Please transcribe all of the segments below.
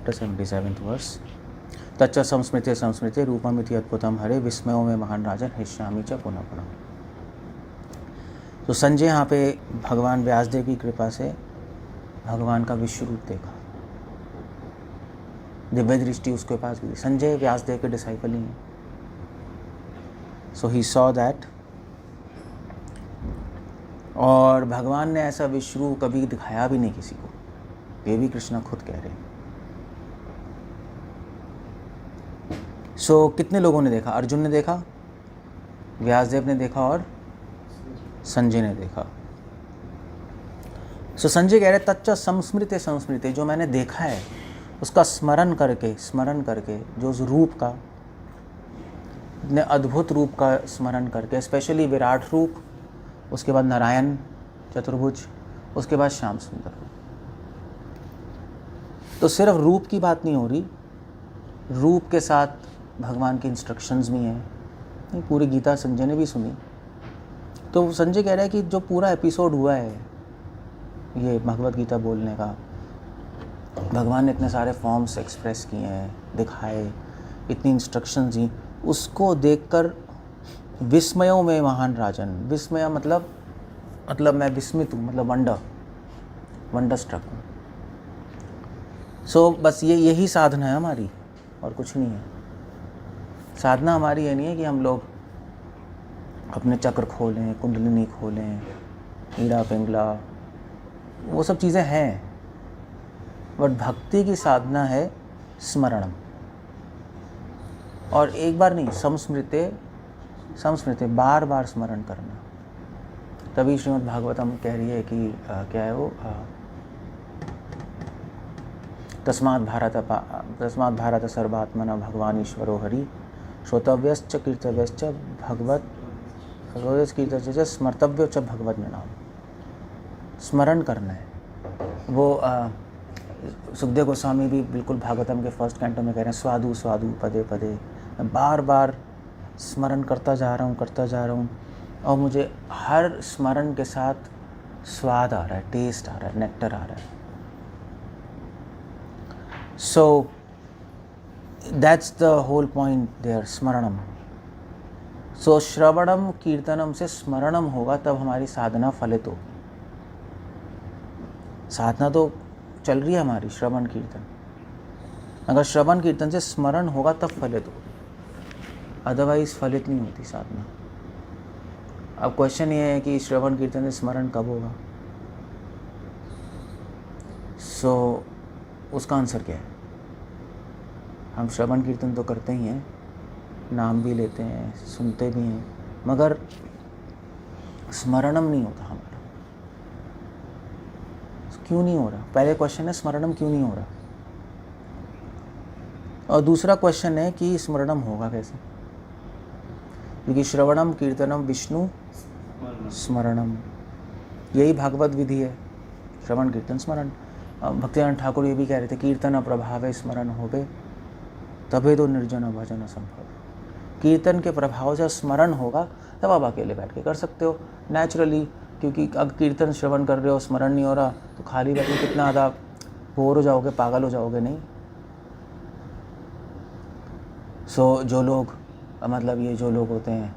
77th verse. तच्च संस्मृते संस्मृते रूपमिति अद्भुतम हरे विस्मयों में महान राजन हृष्यामि च पुनः पुनः। तो संजय यहाँ पे भगवान व्यासदेव की कृपा से भगवान का विश्व रूप देखा, दिव्य दृष्टि उसके पास भी। संजय व्यासदेव के डिसाइपल ही हैं। सो ही सॉ दैट, और भगवान ने ऐसा विश्व रूप कभी दिखाया भी नहीं किसी को, ये भी कृष्णा खुद कह रहे हैं। सो कितने लोगों ने देखा? अर्जुन ने देखा, व्यासदेव ने देखा और संजय ने देखा। सो संजय कह रहे तच्च संस्मृते संस्मृते, जो मैंने देखा है उसका स्मरण करके जो उस रूप का, इतने अद्भुत रूप का स्मरण करके, स्पेशली विराट रूप, उसके बाद नारायण चतुर्भुज, उसके बाद श्याम सुंदर रूप। तो सिर्फ रूप की बात नहीं हो रही, रूप के साथ भगवान की इंस्ट्रक्शंस भी हैं। पूरी गीता संजय ने भी सुनी। तो संजय कह रहा है कि जो पूरा एपिसोड हुआ है ये भगवत गीता बोलने का, भगवान ने इतने सारे फॉर्म्स एक्सप्रेस किए हैं, दिखाए, इतनी इंस्ट्रक्शंस दी, उसको देखकर विस्मयों में महान राजन, विस्मय मतलब मैं विस्मित हूँ, मतलब वंडर स्ट्रक हूँ। सो बस यही साधना है हमारी, और कुछ नहीं है। साधना हमारी ये नहीं है कि हम लोग अपने चक्र खोलें, कुंडलिनी खोलें, ईड़ा पिंगला, वो सब चीज़ें हैं, बट भक्ति की साधना है स्मरणम। और एक बार नहीं, संस्मृते बार बार स्मरण करना। तभी श्रीमद् भागवतम कह रही है कि क्या है वो, तस्मात् भारत सर्वात्मना भगवान ईश्वरो हरि श्रोतव्यश्च कीर्तव्यश्च भगवत कीर्तव्य स्मर्तव्य च भगवत नाम। स्मरण करना है वो। सुखदेव गोस्वामी भी बिल्कुल भागवतम के फर्स्ट कैंटो में कह रहे हैं, स्वादु स्वादु पदे पदे, मैं बार बार स्मरण करता जा रहा हूँ, और मुझे हर स्मरण के साथ स्वाद आ रहा है, टेस्ट आ रहा है, नेक्टर आ रहा है। So that's the whole point there, स्मरणम। सो श्रवणम कीर्तनम से स्मरणम होगा, तब हमारी साधना फलित हो। साधना तो चल रही है हमारी, श्रवण कीर्तन। अगर श्रवण कीर्तन से स्मरण होगा तब फलित हो, अदरवाइज फलित नहीं होती साधना। अब क्वेश्चन ये है कि श्रवण कीर्तन से स्मरण कब होगा? सो उसका आंसर क्या है? हम श्रवण कीर्तन तो करते ही हैं, नाम भी लेते हैं, सुनते भी हैं, मगर स्मरणम नहीं होता हमारा। क्यों नहीं हो रहा? पहले क्वेश्चन है स्मरणम क्यों नहीं हो रहा, और दूसरा क्वेश्चन है कि स्मरणम होगा कैसे? क्योंकि श्रवणम कीर्तनम विष्णु स्मरणम, यही भागवत विधि है, श्रवण कीर्तन स्मरण। भक्तिनाथ ठाकुर ये भी कह रहे थे, कीर्तन प्रभावे स्मरण होवे तबे तो निर्जन भजन संभव। कीर्तन के प्रभाव से स्मरण होगा तब आप अकेले बैठ के कर सकते हो नेचुरली। क्योंकि अगर कीर्तन श्रवण कर रहे हो, स्मरण नहीं हो रहा, तो खाली बैठ के कितना ज़्यादा बोर हो जाओगे, पागल हो जाओगे। नहीं। सो जो लोग, मतलब ये जो लोग होते हैं,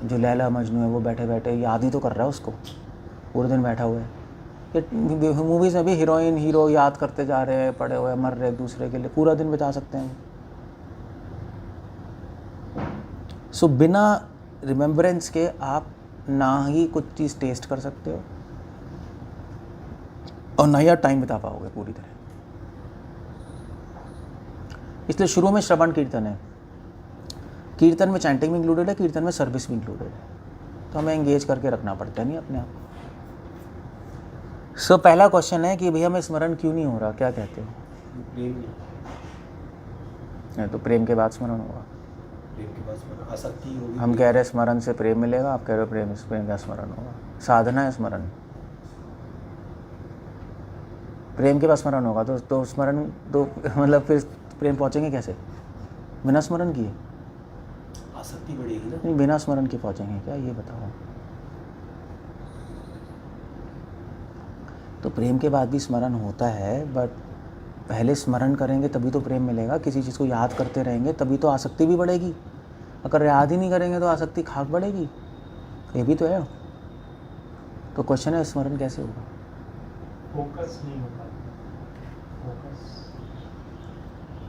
जो लैला मजनू है, वो बैठे बैठे याद ही तो कर रहा है उसको, पूरे दिन बैठा हुआ है। ये मूवीज़ में भी हीरोइन हीरो याद करते जा रहे हैं, पड़े हुए मर रहे एक दूसरे के लिए, पूरा दिन बिता सकते हैं। सो बिना रिमेम्बरेंस के आप ना ही कुछ चीज़ टेस्ट कर सकते हो, और ना ही आप टाइम बिता पाओगे पूरी तरह। इसलिए शुरू में श्रवण कीर्तन है, कीर्तन में चैंटिंग भी इंक्लूडेड है, कीर्तन में सर्विस भी इंक्लूडेड है, तो हमें एंगेज करके रखना पड़ता है नहीं अपने आप को। सो पहला क्वेश्चन है कि भैया हमें स्मरण क्यों नहीं हो रहा, क्या कहते हो? तो प्रेम के बाद स्मरण होगा। हम कह रहे हैं स्मरण से प्रेम मिलेगा, आप कह रहे हो प्रेम का स्मरण होगा। साधना है स्मरण, प्रेम के बाद स्मरण होगा तो स्मरण तो मतलब फिर प्रेम पहुंचेंगे कैसे? बिना स्मरण किए आसक्ति बढ़ेगी ना। नहीं, बिना स्मरण के पहुंचेंगे क्या, ये बताओ। तो प्रेम के बाद भी स्मरण होता है, बट पहले स्मरण करेंगे तभी तो प्रेम मिलेगा, किसी चीज़ को याद करते रहेंगे तभी तो आसक्ति भी बढ़ेगी, अगर याद ही नहीं करेंगे तो आसक्ति खाक बढ़ेगी, ये भी तो है। तो क्वेश्चन है स्मरण कैसे होगा? फोकस नहीं होता।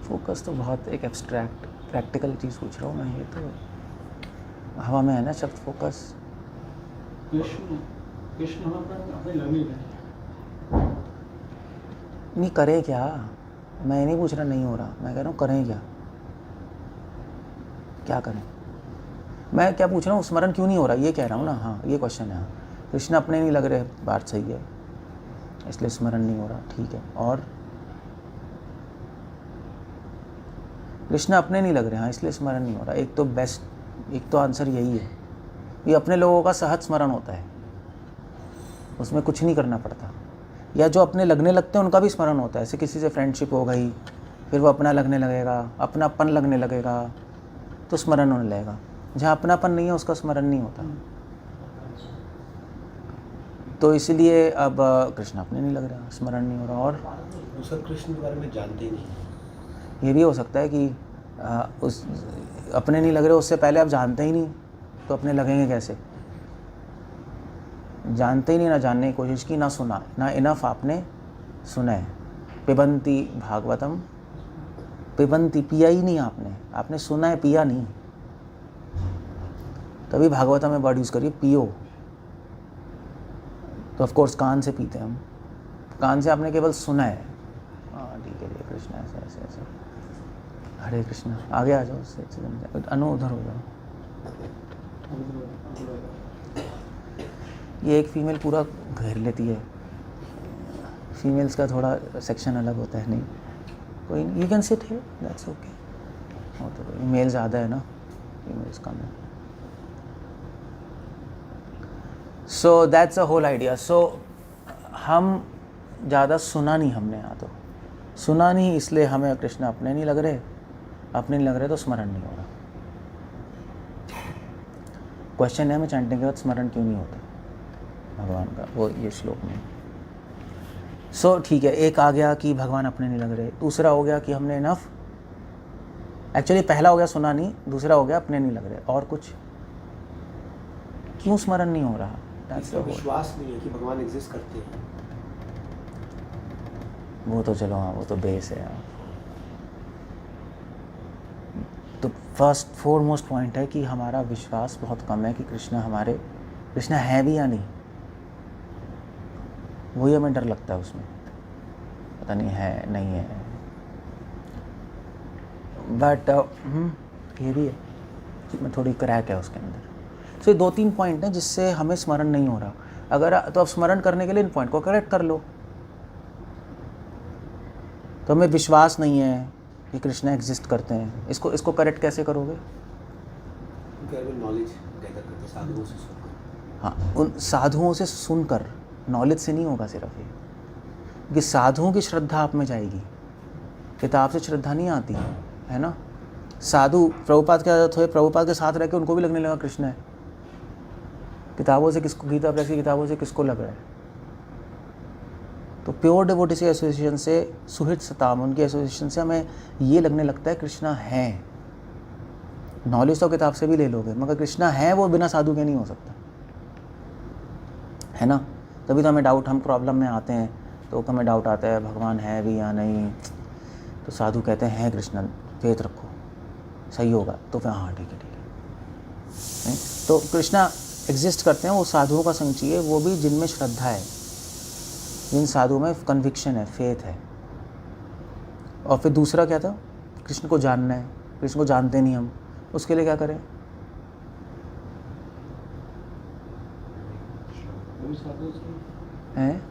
फोकस तो बहुत एक एब्स्ट्रैक्ट प्रैक्टिकल चीज़ पूछ रहा हूँ मैं, ये तो हवा में है ना शब्द फोकस। कृष्ण अपने लगने लगे। नहीं करें क्या, मैं ये नहीं पूछ रहा नहीं हो रहा, मैं कह रहा हूँ करें क्या, क्या करें? मैं क्या पूछ रहा हूँ, स्मरण क्यों नहीं हो रहा ये कह रहा हूँ ना। हाँ ये क्वेश्चन है। कृष्ण अपने नहीं लग रहे, बात सही है, इसलिए स्मरण नहीं हो रहा, ठीक है। और कृष्ण अपने नहीं लग रहे, हाँ इसलिए स्मरण नहीं हो रहा। एक तो बेस्ट, एक तो आंसर यही है, ये अपने लोगों का सहज स्मरण होता है, उसमें कुछ नहीं करना पड़ता। या जो अपने लगने लगते हैं उनका भी स्मरण होता है, ऐसे किसी से फ्रेंडशिप हो गई फिर वो अपना लगने लगेगा, अपनापन लगने लगेगा तो स्मरण होने लगेगा। जहाँ अपनापन नहीं है उसका स्मरण नहीं होता। तो इसलिए अब कृष्ण अपने नहीं लग रहा, स्मरण नहीं हो रहा। और दूसरा कृष्ण के बारे में जानते ही नहीं, ये भी हो सकता है कि उस अपने नहीं लग रहे, उससे पहले आप जानते ही नहीं तो अपने लगेंगे कैसे? जानते ही नहीं, ना जानने की कोशिश की, ना सुना, ना इनफ आपने सुना है। पिबंती भागवतम, पिबंती पिया ही नहीं आपने, आपने सुना है पिया नहीं, तभी भागवतम में वर्ड यूज़ करिए पियो। तो ऑफ कोर्स कान से पीते हैं हम, कान से आपने केवल सुना है। हाँ ठीक है, कृष्ण ऐसे ऐसे ऐसे, हरे कृष्ण, आगे आ जाओ, उससे अनु उधर हो जाओ। ये एक फीमेल पूरा घेर लेती है, फीमेल्स का थोड़ा सेक्शन अलग होता है। नहीं कोई नहीं, you can sit here, that's okay. और तो मेल ज़्यादा है ना, फीमेल्स कम है। So that's a whole idea. सो हम ज़्यादा सुना नहीं हमने, यहाँ तो सुना नहीं, इसलिए हमें कृष्ण अपने नहीं लग रहे, अपने नहीं लग रहे तो स्मरण नहीं हो रहा। क्वेश्चन है हमें चैंटिंग के बाद स्मरण क्यों नहीं होता भगवान का, वो ये श्लोक में। सो ठीक है, एक आ गया कि भगवान अपने नहीं लग रहे, दूसरा हो गया कि हमने इनफ, एक्चुअली पहला हो गया सुना नहीं, दूसरा हो गया अपने नहीं लग रहे। और कुछ क्यों स्मरण नहीं हो रहा? विश्वास नहीं है कि भगवान एग्जिस्ट करते हैं। वो तो चलो हाँ, वो तो बेस है यार। तो फर्स्ट फोरमोस्ट पॉइंट है कि हमारा विश्वास बहुत कम है कि कृष्ण है भी या नहीं, वही हमें डर लगता है उसमें, पता नहीं है नहीं है। बट ये भी है, इसमें थोड़ी क्रैक है उसके अंदर। तो ये 2-3 पॉइंट हैं जिससे हमें स्मरण नहीं हो रहा। अगर तो अब स्मरण करने के लिए इन पॉइंट को करेक्ट कर लो। तो हमें विश्वास नहीं है कि कृष्ण एग्जिस्ट करते हैं, इसको करेक्ट कैसे करोगे? नॉलेज गैदर करके साधुओं से सुनकर। हाँ, उन साधुओं से सुनकर, नॉलेज से नहीं होगा सिर्फ ये, कि साधुओं की श्रद्धा आप में जाएगी, किताब से श्रद्धा नहीं आती है ना। साधु प्रभुपाद की आदत हो, प्रभुपाद के साथ रह के उनको भी लगने लगा कृष्ण है, किताबों से किसको, गीता प्रेस की किताबों से किसको लग रहा है? तो प्योर डिवोटिस एसोसिएशन से, सुहित सताम उनकी एसोसिएशन से हमें ये लगने लगता है कृष्णा है। नॉलेज तो किताब से भी ले लोगे, मगर कृष्णा है वो बिना साधु के नहीं हो सकता, है ना। तभी तो हमें डाउट, हम प्रॉब्लम में आते हैं तो हमें डाउट आता है भगवान है भी या नहीं। तो साधु कहते हैं कृष्ण, फेथ रखो सही होगा, तो फिर हाँ ठीक है तो कृष्णा एग्जिस्ट करते हैं। वो साधुओं का संग चाहिए, वो भी जिनमें श्रद्धा है, जिन साधुओं में कन्विक्शन है, फेथ है। और फिर दूसरा क्या था? कृष्ण को जानना है, कृष्ण को जानते नहीं हम, उसके लिए क्या करें? हैं?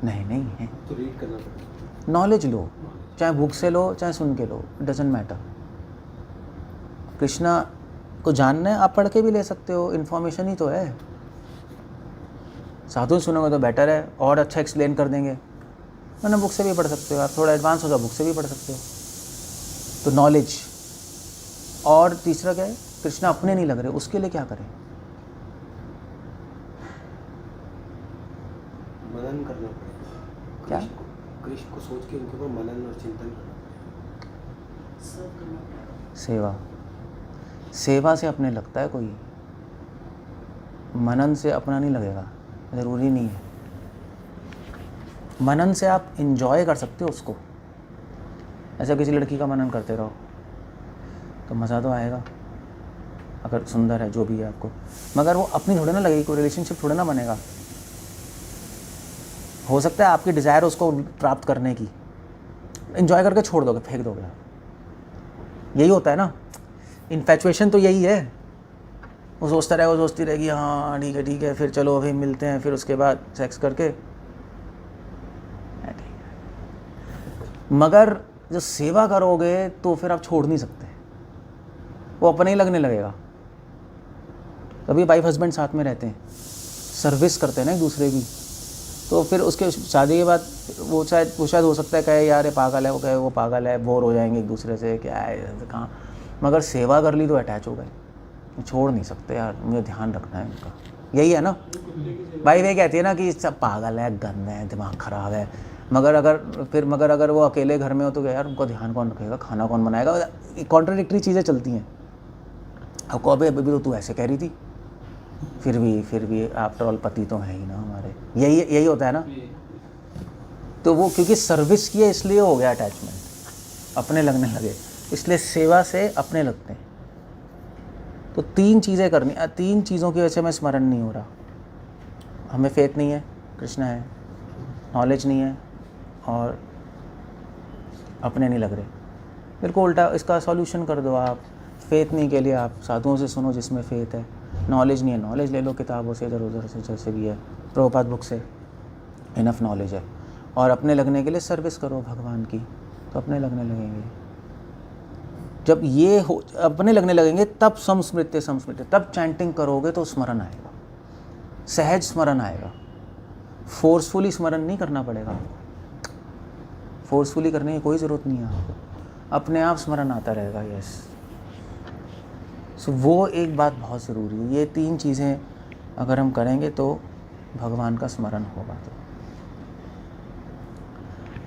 नहीं है, तो रीड करना पड़ेगा। नॉलेज लो, चाहे बुक से लो चाहे सुन के लो, डजेंट मैटर। कृष्णा को जानना है, आप पढ़ के भी ले सकते हो, इन्फॉर्मेशन ही तो है। साधु सुनोगे तो बेटर है, और अच्छा एक्सप्लेन कर देंगे, वरना बुक से भी पढ़ सकते हो। आप थोड़ा एडवांस हो जाओ, बुक से भी पढ़ सकते हो। तो नॉलेज। और तीसरा क्या है? कृष्णा अपने नहीं लग रहे, उसके लिए क्या करें? मनन करना पड़ेगा। आपको सोच के उनके ऊपर मनन और चिंतन करना पड़ेगा। सेवा, सेवा से अपने लगता है कोई, मनन से अपना नहीं लगेगा, ज़रूरी नहीं है। मनन से आप इंजॉय कर सकते हो उसको। ऐसा किसी लड़की का मनन करते रहो तो मज़ा तो आएगा, अगर सुंदर है जो भी है आपको, मगर वो अपनी थोड़े ना लगेगी, कोई रिलेशनशिप थोड़े ना बनेगा। हो सकता है आपकी डिज़ायर उसको प्राप्त करने की, इंजॉय करके छोड़ दोगे, फेंक दोगे। यही होता है ना, इन्फैचुएशन तो यही है। वो सोचता रहेगा, वो सोचती रहेगी हाँ ठीक है, फिर चलो अभी मिलते हैं, फिर उसके बाद सेक्स करके, मगर जो सेवा करोगे तो फिर आप छोड़ नहीं सकते, वो अपने ही लगने लगेगा। तभी वाइफ हस्बैंड साथ में रहते हैं, सर्विस करते हैं ना एक दूसरे की, तो फिर उसके शादी के बाद वो शायद हो सकता है कहे यार ये पागल है, वो कहे वो पागल है, बोर हो जाएंगे एक दूसरे से, क्या है कहाँ, मगर सेवा कर ली तो अटैच हो गए, छोड़ नहीं सकते यार, मुझे ध्यान रखना है उनका। यही है ना भाई, वे कहती है ना कि सब पागल है, गंद है, दिमाग ख़राब है, मगर अगर वो अकेले घर में हो तो यार उनको ध्यान कौन रखेगा, खाना कौन बनाएगा, कॉन्ट्राडिक्टरी चीज़ें चलती हैं। अब को अभी तो तू ऐसे कह रही थी, फिर भी आफ्टर ऑल पति तो है ही ना हमारे, यही होता है ना। तो वो क्योंकि सर्विस की है इसलिए हो गया अटैचमेंट, अपने लगने लगे, इसलिए सेवा से अपने लगते हैं। तो 3 चीज़ें करनी, 3 चीज़ों की वजह से मैं स्मरण नहीं हो रहा। हमें फेथ नहीं है, कृष्ण है, नॉलेज नहीं है, और अपने नहीं लग रहे। बिल्कुल उल्टा, इसका सॉल्यूशन कर दो आप। फेथ नहीं के लिए आप साधुओं से सुनो जिसमें फेथ है, नॉलेज नहीं है, नॉलेज ले लो किताबों से, इधर उधर से, जैसे भी है, प्रभुपाद बुक से इनफ नॉलेज है। और अपने लगने के लिए सर्विस करो भगवान की, तो अपने लगने लगेंगे। जब ये हो अपने लगने लगेंगे तब समस्मृत्य, तब चैंटिंग करोगे तो स्मरण आएगा, सहज स्मरण आएगा। फोर्सफुली स्मरण नहीं करना पड़ेगा, फोर्सफुली करने की कोई ज़रूरत नहीं है आपको, अपने आप स्मरण आता रहेगा। यस, सो वो एक बात बहुत ज़रूरी है। ये 3 चीज़ें अगर हम करेंगे तो भगवान का स्मरण होगा। तो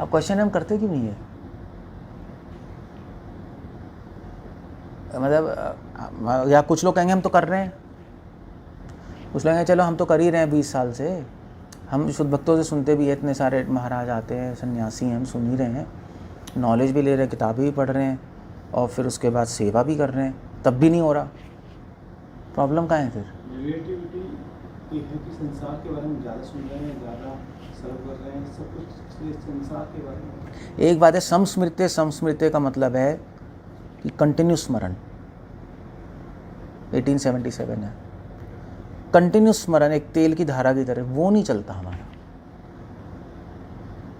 अब क्वेश्चन हम करते क्यों नहीं है, मतलब या कुछ लोग कहेंगे हम तो कर रहे हैं, कुछ लोग कहेंगे चलो हम तो कर ही रहे हैं 20 साल से, हम शुद्ध भक्तों से सुनते भी है, इतने सारे महाराज आते हैं, सन्यासी हैं, हम सुन ही रहे हैं, नॉलेज भी ले रहे हैं, किताबें भी पढ़ रहे हैं, और फिर उसके बाद सेवा भी कर रहे हैं, तब भी नहीं हो रहा। प्रॉब्लम कहाँ है फिर? रिलेटिविटी ये है कि संसार के बारे में ज़्यादा सुन रहे हैं, ज़्यादा सर्व कर रहे हैं, सब कुछ इसलिए संसार के बारे में। एक बात है, समस्मृत्य का मतलब है कि कंटिन्यूस स्मरण, 1877 है, कंटिन्यूस स्मरण एक तेल की धारा की तरह, वो नहीं चलता हमारा।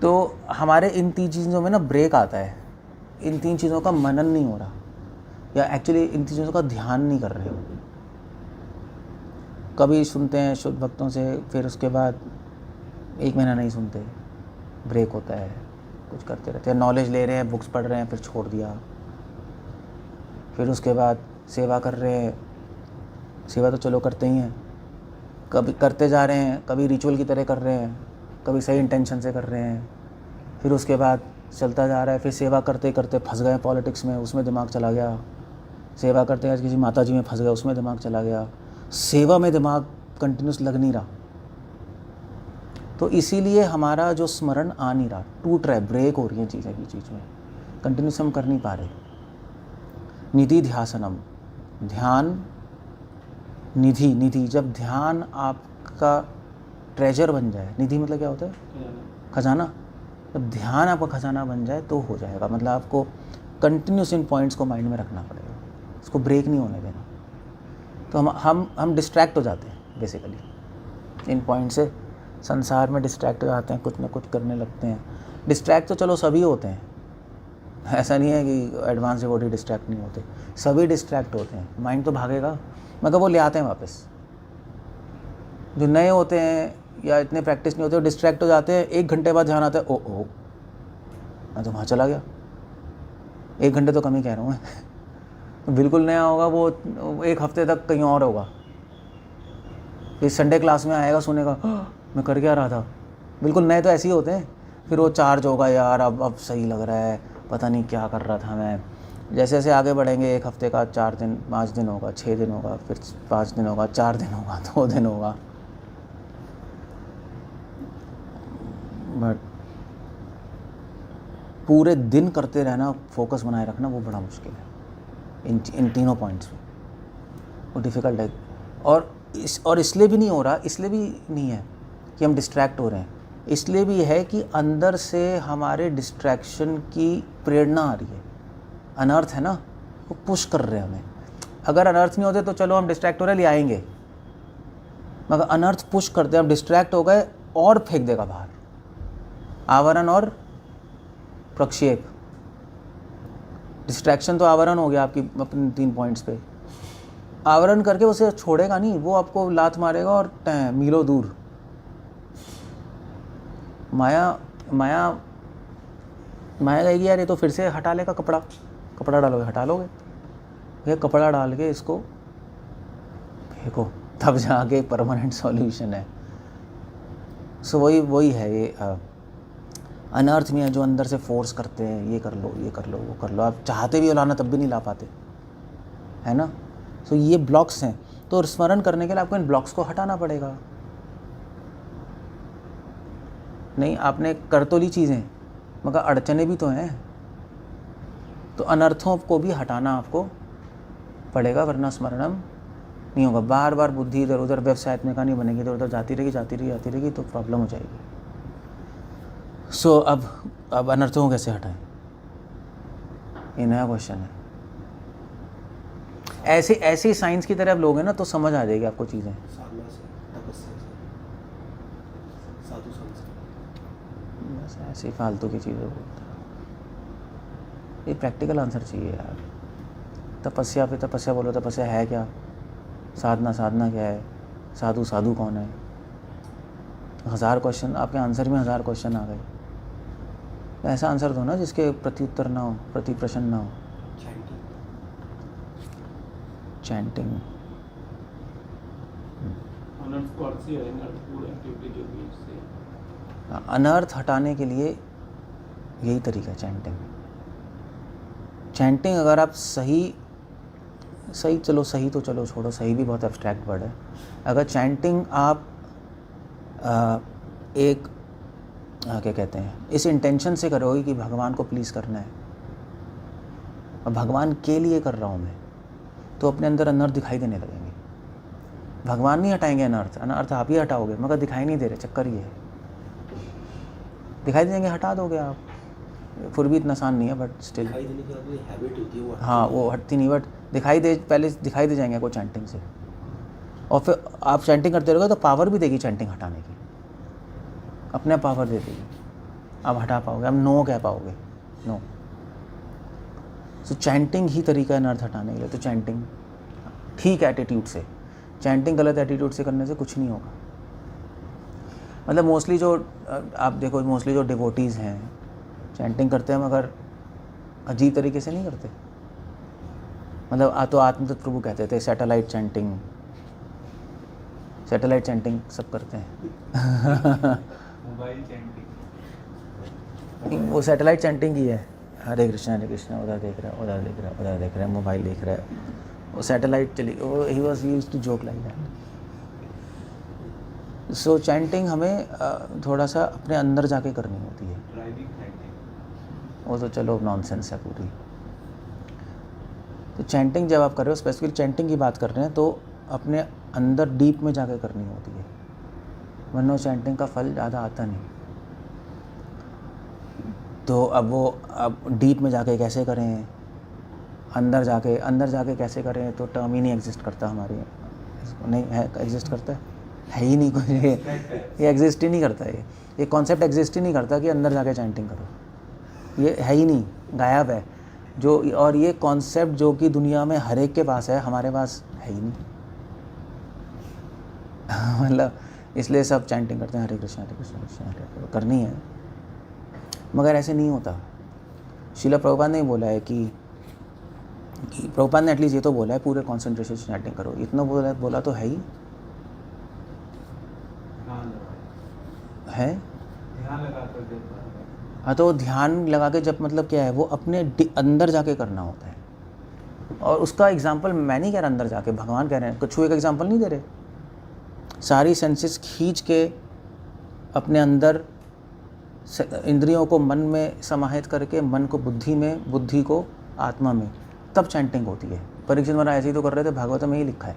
तो हमारे इन 3 चीज़ों में ना ब्रेक आता है, इन 3 चीज़ों का मनन नहीं हो रहा, या एक्चुअली इन चीज़ों का ध्यान नहीं कर रहे हो। कभी सुनते हैं शुद्ध भक्तों से, फिर उसके बाद 1 महीना नहीं सुनते, ब्रेक होता है, कुछ करते रहते हैं, नॉलेज ले रहे हैं, बुक्स पढ़ रहे हैं, फिर छोड़ दिया, फिर उसके बाद सेवा कर रहे हैं, सेवा तो चलो करते ही हैं, कभी करते जा रहे हैं, कभी रिचुअल की तरह कर रहे हैं, कभी सही इंटेंशन से कर रहे हैं, फिर उसके बाद चलता जा रहा है, फिर सेवा करते करते फंस गए पॉलिटिक्स में, उसमें दिमाग चला गया, सेवा करते आज किसी माता जी में फंस गए, उसमें दिमाग चला गया, सेवा में दिमाग कंटिन्यूस लग नहीं रहा। तो इसीलिए हमारा जो स्मरण आ नहीं रहा, टूट रहा है, ब्रेक हो रही है चीज़ें की चीज़ में, कंटिन्यूस हम कर नहीं पा रहे। निधि ध्यासनम, ध्यान निधि, जब ध्यान आपका ट्रेजर बन जाए, निधि मतलब क्या होता है? खजाना। जब ध्यान आपका खजाना बन जाए तो हो जाएगा, मतलब आपको कंटिन्यूस इन पॉइंट्स को माइंड में रखना पड़ेगा, इसको ब्रेक नहीं होने देना। तो हम डिस्ट्रैक्ट हो जाते हैं बेसिकली इन पॉइंट से, संसार में डिस्ट्रैक्ट हो जाते हैं, कुछ ना कुछ करने लगते हैं। डिस्ट्रैक्ट तो चलो सभी होते हैं, ऐसा नहीं है कि एडवांस डिवोटी डिस्ट्रैक्ट नहीं होते, सभी डिस्ट्रैक्ट होते हैं, माइंड तो भागेगा, मगर वो ले आते हैं वापस। जो नए होते हैं या इतने प्रैक्टिस नहीं होते, वो डिस्ट्रैक्ट हो जाते हैं, 1 घंटे बाद ध्यान आता है, ओ मैं तो वहाँ चला गया। 1 घंटे तो कम ही कह रहा हूँ मैं बिल्कुल नया होगा वो 1 हफ्ते तक कहीं और होगा, फिर संडे क्लास में आएगा, सुनेगा मैं कर क्या रहा था। बिल्कुल नए तो ऐसे ही होते हैं, फिर वो चार्ज होगा, यार अब सही लग रहा है, पता नहीं क्या कर रहा था मैं। जैसे जैसे आगे बढ़ेंगे, 1 हफ्ते का 4 दिन 5 दिन होगा, 6 दिन होगा, फिर 5 दिन होगा, 4 दिन होगा, 2 दिन होगा। बट पूरे दिन करते रहना, फोकस बनाए रखना, वो बड़ा मुश्किल है इन तीनों पॉइंट्स में। वो डिफ़िकल्ट है। और इसलिए भी नहीं हो रहा, इसलिए भी नहीं है कि हम डिस्ट्रैक्ट हो रहे हैं, इसलिए भी है कि अंदर से हमारे डिस्ट्रैक्शन की प्रेरणा आ रही है। अनर्थ है ना, वो पुश कर रहे हैं हमें। अगर अनर्थ नहीं होते तो चलो हम डिस्ट्रैक्ट हो रहे, ले आएंगे, मगर अनर्थ पुश करते हैं, हम डिस्ट्रैक्ट हो गए और फेंक देगा बाहर। आवरण और प्रक्षेप, डिस्ट्रैक्शन तो आवरण हो गया आपकी अपने 3 पॉइंट्स पे। आवरण करके उसे छोड़ेगा नहीं, वो आपको लात मारेगा और मीलों दूर। माया कहेगी यार ये तो फिर से हटा लेगा कपड़ा डालोगे, हटा लोगे, ये कपड़ा डाल के इसको फेंको, तब जाके परमानेंट सॉल्यूशन है। सो वही है ये अनर्थ में है, जो अंदर से फोर्स करते हैं, ये कर लो, ये कर लो, वो कर लो। आप चाहते भी हो लाना तब भी नहीं ला पाते, है ना। सो ये ब्लॉक्स हैं, तो स्मरण करने के लिए आपको इन ब्लॉक्स को हटाना पड़ेगा। नहीं, आपने कर तो ली चीज़ें, मगर अड़चने भी तो हैं, तो अनर्थों को भी हटाना आपको पड़ेगा, वरना स्मरणम नहीं होगा। बार बार बुद्धि इधर उधर वेबसाइट में का नहीं बनेगी, इधर उधर जाती रहेगी तो प्रॉब्लम हो जाएगी। सो अब अनर्थों को कैसे हटाएं, ये नया क्वेश्चन है। ऐसी साइंस की तरह आप लोगे ना तो समझ आ जाएगी आपको चीज़ें। साधना से, तपस्या से, साधु संत से। बस ऐसी फालतू की चीज़ें बोलते हैं। ये प्रैक्टिकल आंसर चाहिए यार। तपस्या पे तपस्या बोलो, तपस्या है क्या? साधना क्या है? साधु कौन है? 1000 क्वेश्चन आपके आंसर में, 1000 क्वेश्चन आ गए। ऐसा आंसर दो ना जिसके प्रति उत्तर ना हो, प्रति प्रश्न ना हो। चैंटिंग अनर्थ हटाने के लिए यही तरीका है चैंटिंग। अगर आप सही चलो, सही तो चलो छोड़ो, सही भी बहुत एब्स्ट्रैक्ट वर्ड है। अगर चैंटिंग आप क्या कहते हैं, इस इंटेंशन से करोगे कि भगवान को प्लीज़ करना है और भगवान के लिए कर रहा हूँ मैं, तो अपने अंदर अनर्थ दिखाई देने लगेंगे। भगवान नहीं हटाएंगे अनर्थ आप ही हटाओगे, मगर दिखाई नहीं दे रहे। चक्कर ये है, दिखाई देंगे, हटा दोगे आप। फिर भी इतना आसान नहीं है, बट स्टिल दिखाई देने की अपनी हैबिट होती है, वो हाँ, वो हटती नहीं, बट पहले दिखाई दे जाएंगे आपको चैंटिंग से। और फिर आप चैंटिंग करते रहोगे तो पावर भी देगी चैंटिंग हटाने की, अपने पावर दे देगी। आप हटा पाओगे, आप नो कह पाओगे, नो। सो चैंटिंग ही तरीका है अनर्थ हटाने के लिए। तो चैंटिंग ठीक एटीट्यूड से, चैंटिंग गलत एटीट्यूड से करने से कुछ नहीं होगा। मतलब मोस्टली जो आप देखो, मोस्टली जो डिवोटीज़ हैं चैंटिंग करते हैं, मगर अजीब तरीके से नहीं करते। मतलब तो आत्मतत्व प्रभु कहते थे सैटेलाइट चैंटिंग सब करते हैं। मोबाइल चैंटिंग, वो सैटेलाइट चैंटिंग ही है। हरे कृष्णा उधर देख रहा है, उधर देख रहा है, मोबाइल देख रहा है, वो सैटेलाइट चली। वो ही was used to joke like that. So chanting हमें थोड़ा सा अपने अंदर जाके करनी होती है। वो तो चलो नॉनसेंस है पूरी। तो चैंटिंग जब आप कर रहे हो, स्पेसिफिक चैंटिंग की बात कर रहे हैं, तो अपने अंदर डीप में जाके करनी होती है, वरना चैंटिंग का फल ज़्यादा आता नहीं। तो अब डीप में जाके कैसे करें, अंदर जाके कैसे करें, तो टर्म ही नहीं एग्जिस्ट करता हमारे, नहीं है, एग्जिस्ट करता है ही नहीं कुछ। ये एग्जिस्ट ही नहीं करता, ये कॉन्सेप्ट एग्जिस्ट ही नहीं करता कि अंदर जाके चैंटिंग करो। ये है ही नहीं, गायब है जो। और ये कॉन्सेप्ट जो कि दुनिया में हर एक के पास है, हमारे पास है ही नहीं। मतलब इसलिए सब चैंटिंग करते हैं, हरे कृष्णा कृष्णा हरे, करनी है, मगर ऐसे नहीं होता। श्रील प्रभुपाद ने बोला है कि प्रभुपाद ने एटलीस्ट ये तो बोला है पूरे कॉन्सेंट्रेशन से चैंटिंग करो, इतना बोला तो है ही है। ध्यान लगा कर हाँ, तो ध्यान लगा के जब मतलब क्या है, वो अपने अंदर जाके करना होता है। और उसका एग्जाम्पल मैं नहीं कह रहा अंदर जाके, भगवान कह रहे हैं, कुछ एक एग्जाम्पल नहीं दे रहे। सारी सेंसेस खींच के अपने अंदर इंद्रियों को मन में समाहित करके, मन को बुद्धि में, बुद्धि को आत्मा में, तब चैंटिंग होती है। परीक्षित महाराज ऐसे ही तो कर रहे थे, भागवत में ही लिखा है,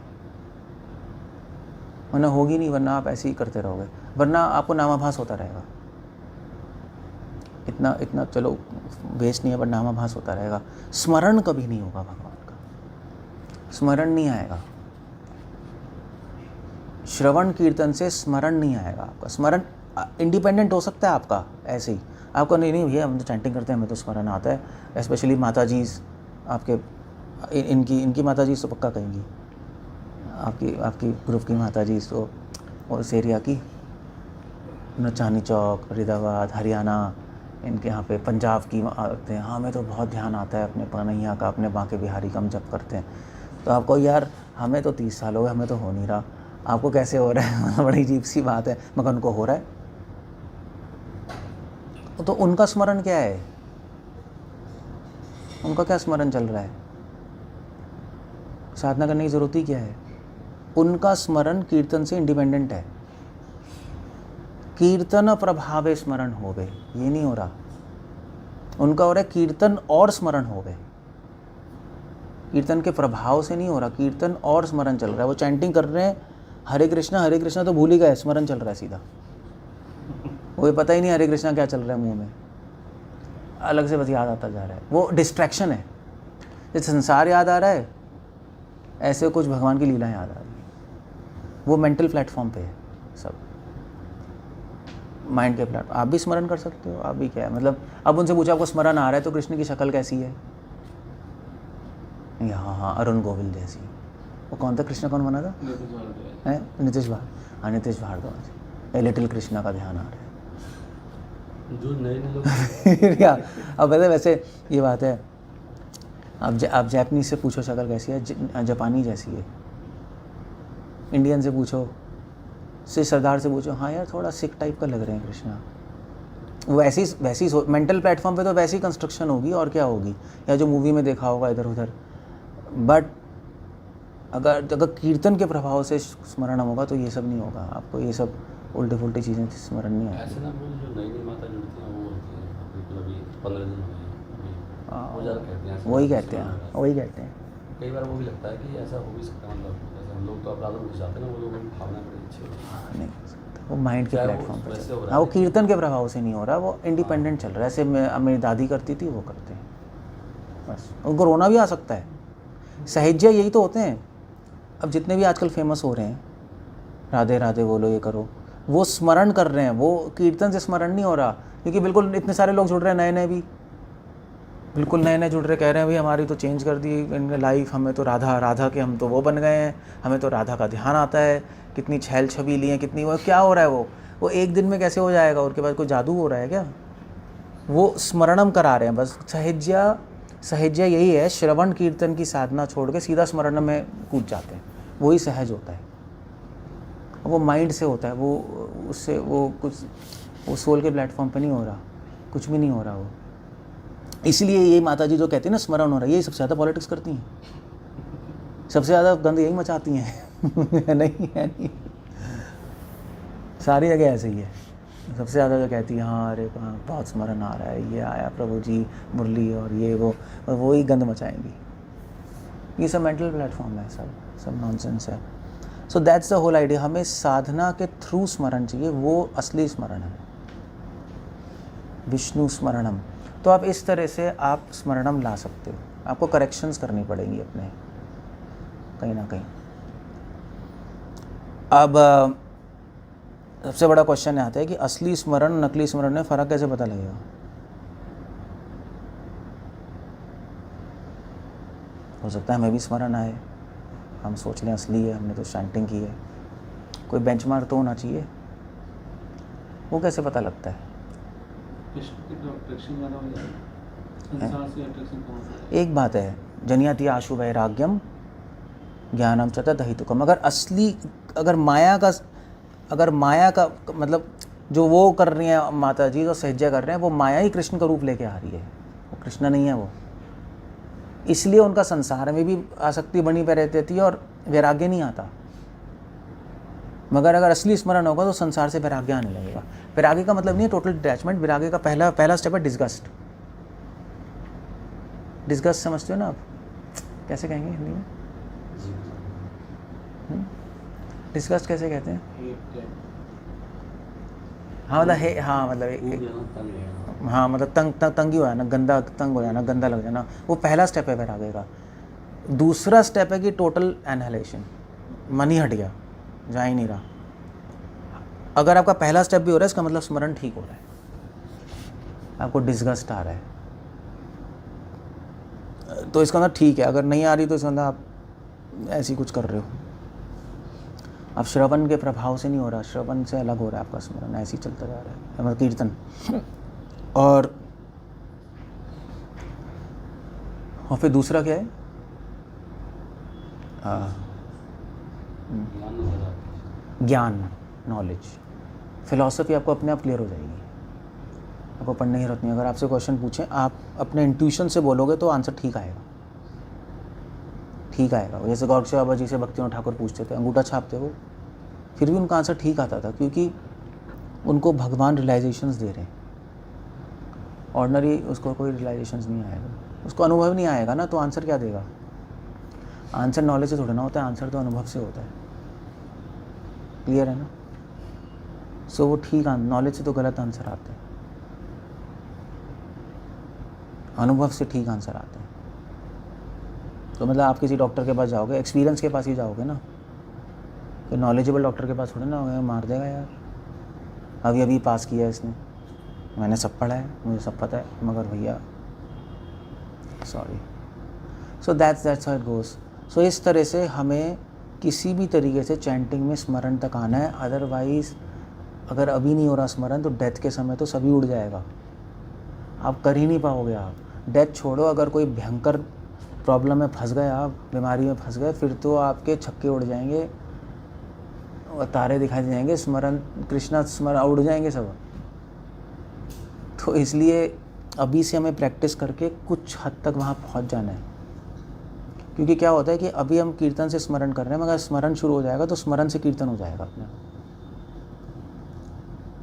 वरना होगी नहीं, वरना आप ऐसे ही करते रहोगे, वरना आपको नामाभास होता रहेगा। इतना चलो वेस्ट नहीं है, पर नामाभास होता रहेगा। स्मरण कभी नहीं होगा भगवान का, स्मरण नहीं आएगा। श्रवण कीर्तन से स्मरण नहीं आएगा आपका। स्मरण इंडिपेंडेंट हो सकता है आपका, ऐसे ही आपका नहीं भैया हम तो चैंटिंग करते हैं, हमें तो स्मरण आता है। स्पेशली माता जी आपके, इनकी माता जी तो पक्का कहेंगी, आपकी ग्रुप की माता जी तो, और इस एरिया की चांदनी चौक, फरीदाबाद, हरियाणा, इनके यहाँ पे पंजाब की आते हैं, हाँ हमें तो बहुत ध्यान आता है अपने पनैया का, अपने बांके बिहारी का हम जप करते हैं। तो आपको यार हमें तो 30 साल हो गए, हमें तो हो नहीं रहा, आपको कैसे हो रहा है? बड़ी अजीब सी बात है, मगर उनको हो रहा है। तो उनका स्मरण क्या है? उनका क्या स्मरण चल रहा है? साधना करने की ज़रूरत ही क्या है? उनका स्मरण कीर्तन से इंडिपेंडेंट है। कीर्तन प्रभावे स्मरण हो गए, ये नहीं हो रहा। उनका हो रहा है कीर्तन और स्मरण हो गए, कीर्तन के प्रभाव से नहीं हो रहा, कीर्तन और स्मरण चल रहा है। वो चैंटिंग कर रहे हैं हरे कृष्णा तो भूल ही गए, स्मरण चल रहा है सीधा। वो पता ही नहीं हरे कृष्णा क्या चल रहा है मुंह में, अलग से बस याद आता जा रहा है। वो डिस्ट्रैक्शन है। जैसे संसार याद आ रहा है, ऐसे कुछ भगवान की लीला याद आ रही है। वो मेंटल प्लेटफॉर्म पे है सब, माइंड के प्लेटफॉर्म। आप भी स्मरण कर सकते हो, आप भी क्या है मतलब, अब उनसे पूछा आपको स्मरण आ रहा है तो कृष्ण की शक्ल कैसी है? हाँ अरुण गोविल जैसी। वो कौन था कृष्ण, कौन बना था? नीतीश भारद्वाज। हाँ नीतीश भारद्वाज। लिटिल कृष्णा का ध्यान आ रहा है जो नए लोग क्या। अब वैसे ये बात है, आप जापानीज से पूछो शक्ल कैसी है, जापानी जैसी है। इंडियन से पूछो, सरदार से पूछो, हाँ यार थोड़ा सिख टाइप का लग रहे हैं कृष्णा। वो वैसी मेंटल प्लेटफॉर्म पे तो वैसी कंस्ट्रक्शन होगी, और क्या होगी, या जो मूवी में देखा होगा इधर उधर। बट अगर कीर्तन के प्रभाव से स्मरण होगा तो ये सब नहीं होगा। आपको ये सब उल्टी फुल्टी चीज़ें स्मरण नहीं आती। ऐसे ना बोल, जो नई माता जुड़ती हैं वो बोलती हैं बिल्कुल अभी 15 दिन हो गए, वो ज़्यादा कहते हैं, वही कहते हैं। कई बार वो भी लगता है कि ऐसा हो भी सकता है, मतलब जैसे हम लोग तो अपराध में घुस जाते हैं ना, वो लोगों की भावना बड़ी अच्छी होती है। नहीं हो सकता, वो माइंड के प्लेटफॉर्म पर वैसे हो रहा हाँ, वो है। कीर्तन के प्रभाव से नहीं हो रहा, वो इंडिपेंडेंट चल रहा है। ऐसे मेरी दादी करती थी, वो करते हैं बस। उनको रोना भी आ सकता है, साहिज्य यही तो होते हैं। अब जितने भी आजकल फेमस हो रहे हैं, राधे राधे बोलो, ये करो, वो स्मरण कर रहे हैं, वो कीर्तन से स्मरण नहीं हो रहा। क्योंकि बिल्कुल इतने सारे लोग जुड़ रहे हैं, नए नए भी बिल्कुल नए जुड़ रहे, कह रहे हैं भाई हमारी तो चेंज कर दी इनने लाइफ, हमें तो राधा के हम तो वो बन गए हैं, हमें तो राधा का ध्यान आता है, कितनी छैल छबीली है, कितनी वो क्या हो रहा है। वो एक दिन में कैसे हो जाएगा? उसके बाद कोई जादू हो रहा है क्या? वो स्मरणम करा रहे हैं बस। सहज्य यही है, श्रवण कीर्तन की साधना छोड़ के सीधा स्मरण में कूद जाते हैं, वही सहज होता है। वो माइंड से होता है, वो उससे वो कुछ वो सोल के प्लेटफॉर्म पे नहीं हो रहा, कुछ भी नहीं हो रहा वो। इसलिए ये माता जी जो कहती है ना स्मरण हो रहा है, यही सबसे ज़्यादा पॉलिटिक्स करती हैं, सबसे ज़्यादा गंद यही मचाती हैं। नहीं सारी जगह ऐसे ही है। सबसे ज़्यादा जो कहती है हाँ अरे बहुत स्मरण आ रहा है, ये आया प्रभु जी मुरली और ये वो ही गंद मचाएंगी। ये सब मेंटल प्लेटफॉर्म है, सब नॉनसेंस है। So that's the whole idea. हमें साधना के थ्रू स्मरण चाहिए, वो असली स्मरण है, विष्णु स्मरणम। तो आप इस तरह से आप स्मरणम ला सकते हो। आपको करेक्शंस करनी पड़ेंगी अपने कहीं ना कहीं। अब सबसे बड़ा क्वेश्चन आता है कि असली स्मरण नकली स्मरण में फ़र्क कैसे पता लगेगा? हो सकता है हमें भी स्मरण आए, हम सोच लें असली है, हमने तो चैंटिंग की है। कोई बेंचमार्क तो होना चाहिए, वो कैसे पता लगता है? एक बात है, जनियति आशु वैराग्यम ज्ञानम चतुर्थ हितुकम। अगर माया का मतलब जो वो कर रही हैं माता जी, जो सहज्या कर रहे हैं, वो माया ही कृष्ण का रूप लेके आ रही है, वो कृष्ण नहीं है वो। इसलिए उनका संसार में भी आसक्ति बनी पे रहती है और वैराग्य नहीं आता। मगर अगर असली स्मरण होगा तो संसार से वैराग्य आने लगेगा। वैराग्य का मतलब नहीं है टोटल डिटैचमेंट, वैराग्य का पहला स्टेप है डिस्गस्ट। डिस्गस्ट समझते हो ना आप, कैसे कहेंगे हिंदी में? डिस्गस्ट कैसे कहते हैं? हाँ मतलब है, हाँ मतलब हाँ मतलब तंगी हो जाना, गंदा तंग हो जाना, गंदा लग जाना, वो पहला स्टेप है वैराग्य का। दूसरा स्टेप है कि टोटल एनहाइलेशन, मन ही हट गया, जा ही नहीं रहा। अगर आपका पहला स्टेप भी हो रहा है इसका मतलब स्मरण ठीक हो रहा है, आपको डिस्गस्ट आ रहा है, तो इसका मतलब ठीक है। अगर नहीं आ रही तो इसका मतलब आप ऐसी कुछ कर रहे हो, अब श्रवण के प्रभाव से नहीं हो रहा, श्रवण से अलग हो रहा है आपका स्मरण, ऐसे ही चलता जा रहा है मतलब कीर्तन। और फिर दूसरा क्या है? ज्ञान, नॉलेज, फिलॉसफी आपको अपने आप क्लियर हो जाएगी, आपको पढ़ने की जरूरत नहीं। अगर आपसे क्वेश्चन पूछें, आप अपने इंट्यूशन से बोलोगे तो आंसर ठीक आएगा, ठीक आएगा। जैसे गौरक्ष बाबा जी से भक्तिविनोद ठाकुर पूछते थे, अंगूठा छापते वो, फिर भी उनका आंसर ठीक आता था, क्योंकि उनको भगवान रियलाइजेशंस दे रहे हैं। ऑर्डिनरी उसको कोई रियलाइजेशंस नहीं आएगा, उसको अनुभव नहीं आएगा ना, तो आंसर क्या देगा? आंसर नॉलेज से थोड़ा ना होता है, आंसर तो अनुभव से होता है। क्लियर है ना? सो वो ठीक, नॉलेज से तो गलत आंसर आते हैं, अनुभव से ठीक आंसर आते हैं। तो मतलब आप किसी डॉक्टर के पास जाओगे, एक्सपीरियंस के पास ही जाओगे ना, तो नॉलेजेबल डॉक्टर के पास थोड़ा ना होगा, मार देगा यार, अभी पास किया है इसने, मैंने सब पढ़ा है, मुझे सब पता है, मगर भैया sorry. So that's how it goes. So इस तरह से हमें किसी भी तरीके से चैंटिंग में स्मरण तक आना है, अदरवाइज़ अगर अभी नहीं हो रहा स्मरण तो डेथ के समय तो सभी उड़ जाएगा, आप कर ही नहीं पाओगे। आप डेथ छोड़ो, अगर कोई भयंकर प्रॉब्लम में फंस गए, आप बीमारी में फंस गए, फिर तो आपके छक्के उड़ जाएंगे और तारे दिखाई दे जाएंगे, स्मरण कृष्णा स्मरण उड़ जाएंगे सब। तो इसलिए अभी से हमें प्रैक्टिस करके कुछ हद तक वहाँ पहुँच जाना है, क्योंकि क्या होता है कि अभी हम कीर्तन से स्मरण कर रहे हैं, मगर स्मरण शुरू हो जाएगा तो स्मरण से कीर्तन हो जाएगा, अपने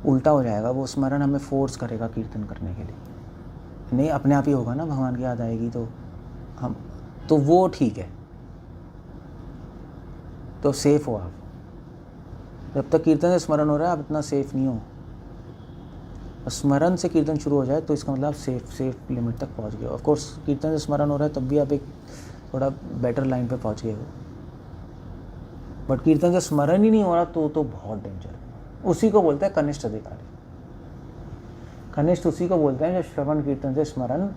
उल्टा हो जाएगा। वो स्मरण हमें फोर्स करेगा कीर्तन करने के लिए, नहीं अपने आप ही होगा ना, भगवान की याद आएगी तो हम, तो वो ठीक है, तो सेफ हो आप। जब तक कीर्तन से स्मरण हो रहा है आप इतना सेफ नहीं हो, स्मरण से कीर्तन शुरू हो जाए तो इसका मतलब आप सेफ लिमिट तक पहुंच गए। ऑफ कोर्स कीर्तन से स्मरण हो रहा है तब भी आप एक थोड़ा बेटर लाइन पे पहुंच गए हो, बट कीर्तन से स्मरण ही नहीं हो रहा तो बहुत डेंजर है। उसी को बोलते हैं कनिष्ठ अधिकारी। कनिष्ठ उसी को बोलते हैं जो श्रवण कीर्तन से स्मरण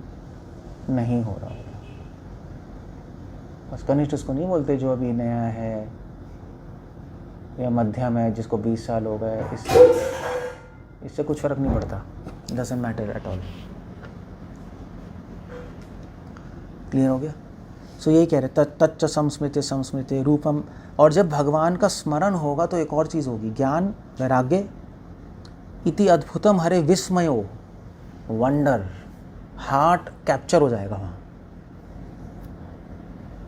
नहीं हो रहा होगा। बस कनिष्ठ उसको नहीं बोलते जो अभी नया है या मध्यम है, जिसको 20 साल हो गए, इससे कुछ फ़र्क नहीं पड़ता, doesn't matter at all. Clear हो गया? सो यही कह रहे तच्च संस्मृति रूपम। और जब भगवान का स्मरण होगा तो एक और चीज़ होगी, ज्ञान वैराग्य। इति अद्भुतम हरे विस्मयो, वंडर, हार्ट कैप्चर हो जाएगा वहाँ।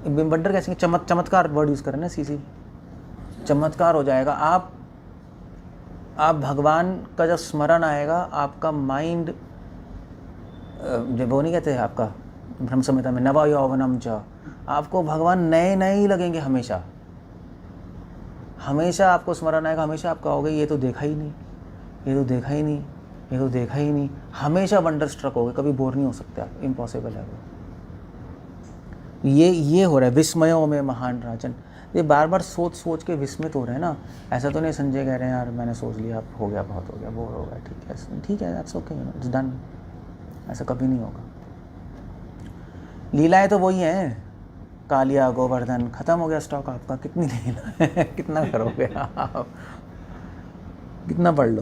वंडर कैसे, चमत्कार वर्ड यूज़ करें ना, सीसी चमत्कार हो जाएगा। आप भगवान का जब स्मरण आएगा, आपका माइंड, जब वो नहीं कहते आपका ब्रह्म संहिता में नवा यौवनम च, आपको भगवान नए ही लगेंगे हमेशा। हमेशा आपको स्मरण आएगा, हमेशा आप कहोगे ये तो देखा ही नहीं, ये तो देखा ही नहीं, ये तो देखा ही नहीं। हमेशा वंडर स्ट्रक होगे, कभी बोर नहीं हो सकते आप, इम्पॉसिबल है वो। ये हो रहा है विस्मयों में महान राजन। ये बार बार सोच के विस्मित हो रहे हैं ना। ऐसा तो नहीं संजय कह रहे हैं यार मैंने सोच लिया, अब हो गया, बहुत हो गया, बोर हो गया, ठीक है, दैट्स ओके, इट्स डन। ऐसा कभी नहीं होगा। लीलाएं तो वही हैं, कालिया गोवर्धन, खत्म हो गया स्टॉक आपका। कितनी लीला है, कितना करोगे आप, कितना पढ़ लो।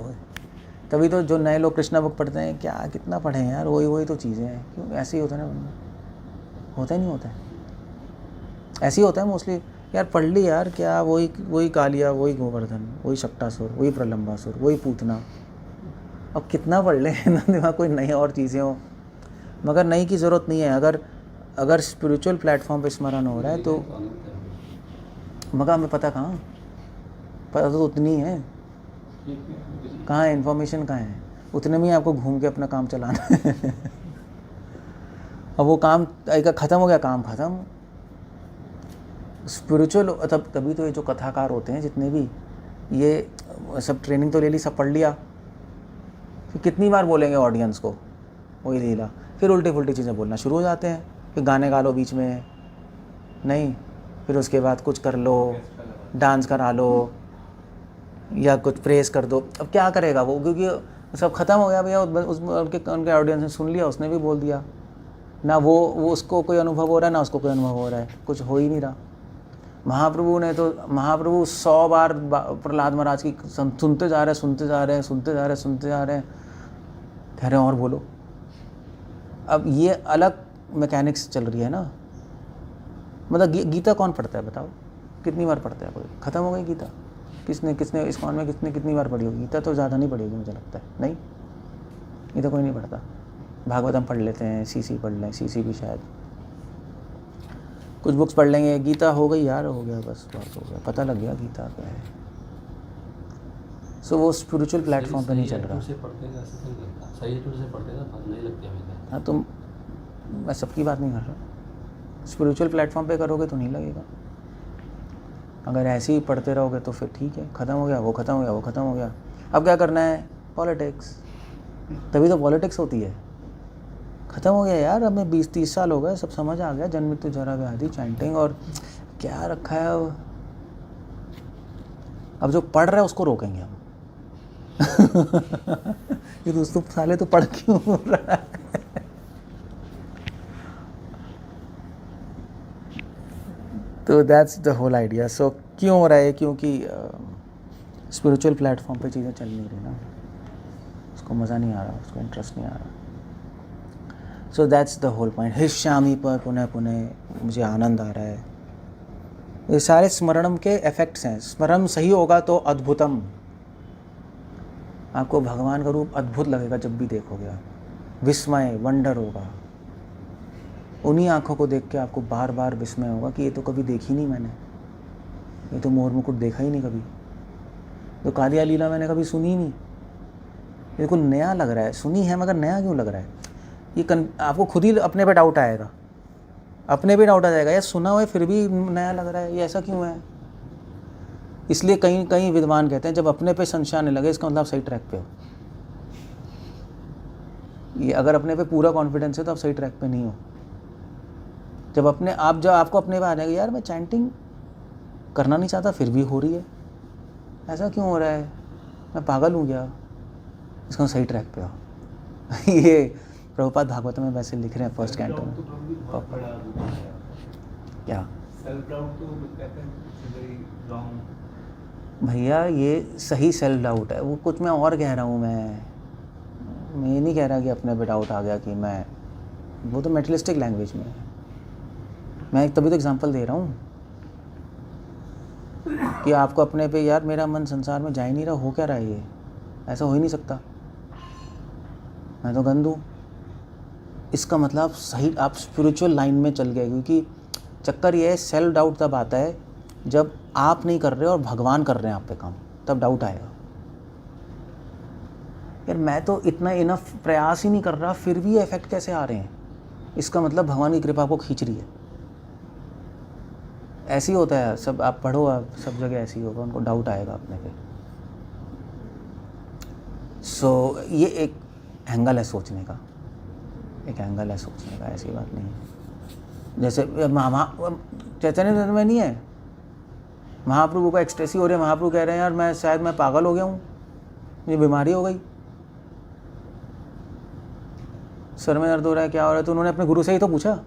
तभी तो जो नए लोग कृष्णा बुक पढ़ते हैं, क्या कितना पढ़े हैं यार, वही तो चीज़ें हैं। क्यों ऐसे ही होता है ना, होता ही नहीं होता है, ऐसे ही होता है मोस्टली। यार पढ़ ली यार, क्या वही कालिया, वही गोवर्धन, वही शक्टासुर, वही प्रलंबासुर, वही पूतना, अब कितना पढ़ लें दिमाग कोई नई और चीज़ें हो, मगर नई की ज़रूरत नहीं है। अगर स्पिरिचुअल प्लेटफॉर्म पे स्मरण हो रहा है तो मगर हमें पता कहाँ, पता तो उतनी है, कहाँ है इन्फॉर्मेशन, कहाँ है, उतने में ही आपको घूम के अपना काम चलाना है। अब वो काम एक ख़त्म हो गया, काम ख़त्म। स्पिरिचुअल तभी तो ये जो कथाकार होते हैं जितने भी, ये सब ट्रेनिंग तो ले ली, सब पढ़ लिया, फिर कितनी बार बोलेंगे ऑडियंस को वही लीला, फिर उल्टी फुल्टी चीज़ें बोलना शुरू हो जाते हैं, फिर गाने गा लो बीच में, नहीं फिर उसके बाद कुछ कर लो, डांस करा लो या कुछ प्रेस कर दो। अब क्या करेगा वो, क्योंकि सब ख़त्म हो गया भैया, उनके ऑडियंस ने सुन लिया, उसने भी बोल दिया ना, वो उसको कोई अनुभव हो रहा है ना उसको कोई अनुभव हो रहा है, कुछ हो ही नहीं रहा। महाप्रभु 100 बार प्रहलाद महाराज की सुनते जा रहे हैं, कह रहे हैं और बोलो। अब ये अलग मैकेनिक्स चल रही है ना, मतलब गीता कौन पढ़ता है बताओ, कितनी बार पढ़ता है कोई, ख़त्म हो गई गीता, किसने इस्कॉन में कितनी बार पढ़ी होगी गीता, तो ज़्यादा नहीं पढ़ी होगी मुझे लगता है, नहीं गीता कोई नहीं पढ़ता। भागवतम पढ़ लेते हैं, सीसी पढ़ लें, सीसी भी शायद कुछ बुक्स पढ़ लेंगे, गीता हो गई यार, हो गया बस, बहुत हो गया, पता लग गया गीता क्या है। सो वो स्पिरिचुअल प्लेटफॉर्म पे नहीं चल रहा। हाँ तो मैं सबकी बात नहीं कर रहा, स्पिरिचुअल प्लेटफॉर्म पे करोगे तो नहीं लगेगा, अगर ऐसे ही पढ़ते रहोगे तो फिर ठीक है, ख़त्म हो गया वो, ख़त्म हो गया वो, ख़त्म हो गया। अब क्या करना है, पॉलिटिक्स, तभी तो पॉलिटिक्स होती है। ख़त्म हो गया यार, हमें 20-30 साल हो गए, सब समझ आ गया, जन्म मृत्यु जरा व्याधि, चैंटिंग और क्या रखा है। अब जो पढ़ रहा है उसको रोकेंगे हम। ये दोस्तों साले तो पढ़ क्यों रहा है। तो दैट्स द होल आइडिया। सो क्यों हो रहा है, क्योंकि स्पिरिचुअल प्लेटफॉर्म पे चीज़ें चल नहीं रही ना, उसको मज़ा नहीं आ रहा, उसको इंटरेस्ट नहीं आ रहा। So that's the whole point. हृष्यामी पर पुनः पुनः मुझे आनंद आ रहा है। ये सारे स्मरणम के इफेक्ट्स हैं। स्मरण सही होगा तो अद्भुतम, आपको भगवान का रूप अद्भुत लगेगा जब भी देखोगे आप, विस्मय, वंडर होगा। उन्हीं आँखों को देख के आपको बार बार विस्मय होगा कि ये तो कभी देखी नहीं मैंने, ये तो मोर मुकुट देखा ही नहीं कभी, तो कालिया लीला मैंने कभी सुनी ही नहीं, बिल्कुल नया लग रहा है। सुनी है मगर नया क्यों लग रहा है, ये आपको खुद ही अपने पे डाउट आएगा, अपने पे डाउट आ जाएगा, यार सुना हुआ है फिर भी नया लग रहा है, ये ऐसा क्यों है। इसलिए कई विद्वान कहते हैं जब अपने पे संशय आने लगे इसका मतलब सही ट्रैक पे हो। ये अगर अपने पे पूरा कॉन्फिडेंस है तो आप सही ट्रैक पे नहीं हो। जब आपको अपने पे आ जाएगा, यार मैं चैंटिंग करना नहीं चाहता फिर भी हो रही है, ऐसा क्यों हो रहा है, मैं पागल हूँ क्या, इसका सही ट्रैक पे हो। ये प्रभुपाद भागवत में वैसे लिख रहे हैं फर्स्ट कैंटो में। क्या भैया, ये सही सेल्फ डाउट है, वो कुछ मैं और कह रहा हूँ। मैं ये नहीं कह रहा कि अपने पे डाउट आ गया कि मैं, वो तो मेटलिस्टिक लैंग्वेज में है। मैं एक तभी तो एग्जांपल दे रहा हूँ कि आपको अपने पे, यार मेरा मन संसार में जा ही नहीं रहा, हो क्या रहा है, ये ऐसा हो ही नहीं सकता, मैं तो गंद हूँ। इसका मतलब सही आप स्पिरिचुअल लाइन में चल गए, क्योंकि चक्कर ये है, सेल्फ डाउट तब आता है जब आप नहीं कर रहे और भगवान कर रहे हैं आप पे काम, तब डाउट आएगा। यार मैं तो इतना इनफ प्रयास ही नहीं कर रहा फिर भी इफेक्ट कैसे आ रहे हैं, इसका मतलब भगवान की कृपा आपको खींच रही है। ऐसे ही होता है, सब आप पढ़ो, आप सब जगह ऐसे ही होगा, उनको डाउट आएगा अपने पे। सो ये एक एंगल है सोचने का, एक एंगल है सोचने का, ऐसी बात नहीं है। जैसे चैतन्य में नहीं है, महाप्रभु का एक्सटेसी हो रही है, महाप्रभु कह रहे हैं यार शायद मैं पागल हो गया हूँ, मुझे बीमारी हो गई, सर में दर्द हो रहा है, क्या हो रहा है, तो उन्होंने अपने गुरु से ही तो पूछा,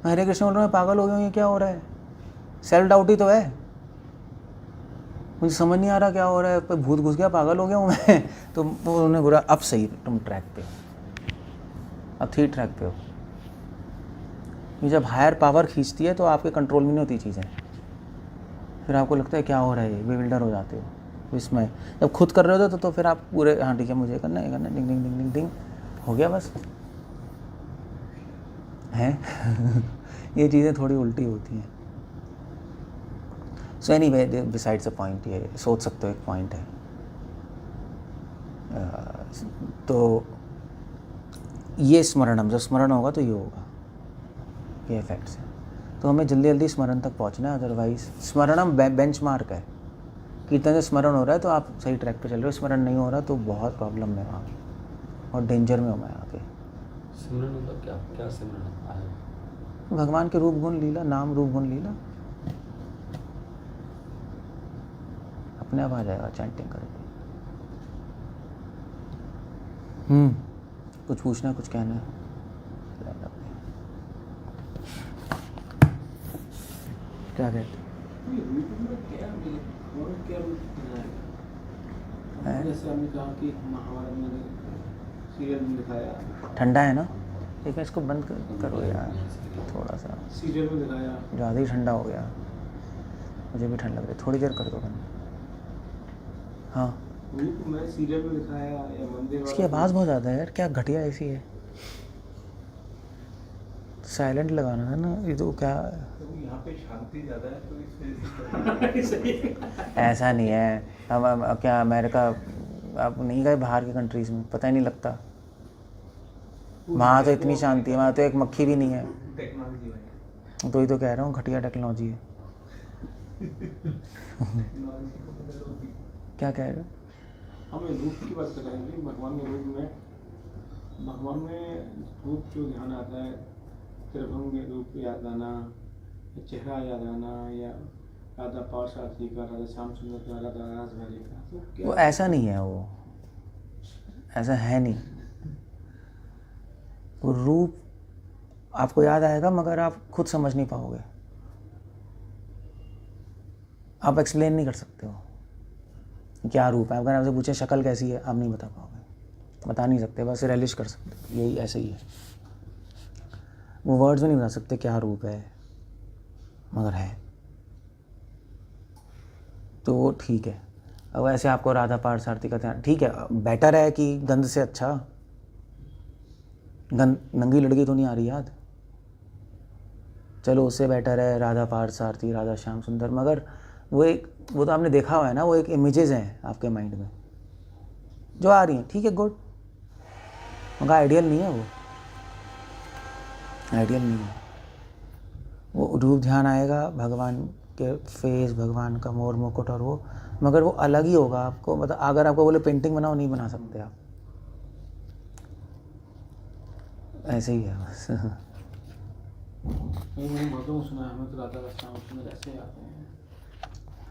हरे कृष्ण बोल रहे हैं पागल हो गया हूँ, ये क्या हो रहा है, सेल्फ डाउट ही तो है, मुझे समझ नहीं आ रहा क्या हो रहा है, भूत घुस गया, पागल हो गया हूँ मैं। तो उन्होंने बोला अब सही तुम ट्रैक पे हो, अब ठीक ट्रैक पे हो। जब हायर पावर खींचती है तो आपके कंट्रोल में नहीं होती चीज़ें, फिर आपको लगता है क्या हो रहा है, बेविल्डर हो जाते हो। विस्मय। जब खुद कर रहे हो तो फिर आप पूरे हाँ ठीक है मुझे करना है करना, डिंग डिंग डिंग डिंग डिंग हो गया बस हैं। ये चीज़ें थोड़ी उल्टी होती हैं। So anyway besides a point, ये सोच सकते हो एक पॉइंट है। तो ये स्मरणम, जब स्मरण होगा तो ये होगा, ये इफेक्ट्स है। तो हमें जल्दी जल्दी स्मरण तक पहुंचना है, अदरवाइज स्मरणम बेंचमार्क है। कीर्तन से स्मरण हो रहा है तो आप सही ट्रैक पे चल रहे हो, स्मरण नहीं हो रहा तो बहुत प्रॉब्लम में वहाँ और डेंजर में हो मैं आके। सिमरन मतलब क्या क्या सिमरन आया? भगवान के रूप गुण लीला, नाम रूप गुण लीला अपने आप आ जाएगा चैंटिंग करके। कुछ पूछना है, कुछ कहना है? क्या कहते ये रूप में क्या मतलब और क्या रूप बनाया? जैसे आपने कहा कि महाभारत में सीरियल में दिखाया, ठंडा है ना, एक इसको बंद करो यार थोड़ा सा, सीरियल में दिखाया, ज़्यादा ही ठंडा हो गया, मुझे भी ठंड लग रही है, थोड़ी देर कर दो बंद। हाँ रूप में सीरियल में दिखाया या मंदिर इसकी आवाज़ बहुत ज़्यादा है यार, क्या घटिया ऐसी है। साइलेंट लगाना है ना, ये तो क्या यहाँ पे शांति ज़्यादा है तो इस वजह से ऐसा नहीं है। हम क्या अमेरिका आप नहीं गए बाहर के कंट्रीज़ में, पता ही नहीं लगता। वहाँ तो इतनी शांति है, वहाँ तो एक मक्खी भी नहीं है। टेक्नोलॉजी है, तो ही तो कह रहा हूँ घटिया टेक्नोलॉजी है। क्या कह रहे हो? हम रूप की बात कर रहे हैं कि भगवान के रूप में, भगवान में रूप जो ध्यान आता है, त्रिभंग रूप याद आना, चेहरा याद आना, या राधा पार्षार्थी का, राधा श्याम सुंदर का, राधा रास भैली का, तो क्या वो ऐसा नहीं है, वो ऐसा है नहीं। वो रूप आपको याद आएगा मगर आप खुद समझ नहीं पाओगे, आप एक्सप्लेन नहीं कर सकते हो क्या रूप है। अगर आपसे पूछे शक्ल कैसी है, आप नहीं बता पाओगे, बता नहीं सकते, बस रियलिश कर सकते, यही ऐसे ही है। वो वर्ड्स में नहीं बता सकते क्या रूप है, मगर है तो वो ठीक है। अब ऐसे आपको राधा पार्षार्थी का ध्यान ठीक है, बेटर है कि गंध से अच्छा। नंगी लड़की तो नहीं आ रही याद, चलो उससे बेटर है राधा पार्षार्थी, राधा श्याम सुंदर, मगर वो तो आपने देखा हुआ है ना, वो एक इमेजेस हैं आपके माइंड में जो आ रही हैं, ठीक है गुड, मगर आइडियल नहीं है, वो आइडियल नहीं है। वो रूप ध्यान आएगा भगवान के फेस, भगवान का मोर मुकुट और वो, मगर वो अलग ही होगा आपको। मतलब अगर आपको बोले पेंटिंग बनाओ, नहीं बना सकते आप, ऐसे ही है बस। मैंने बहुत सुना है, हमें तो राधा श्याम सुंदर ऐसे आते हैं।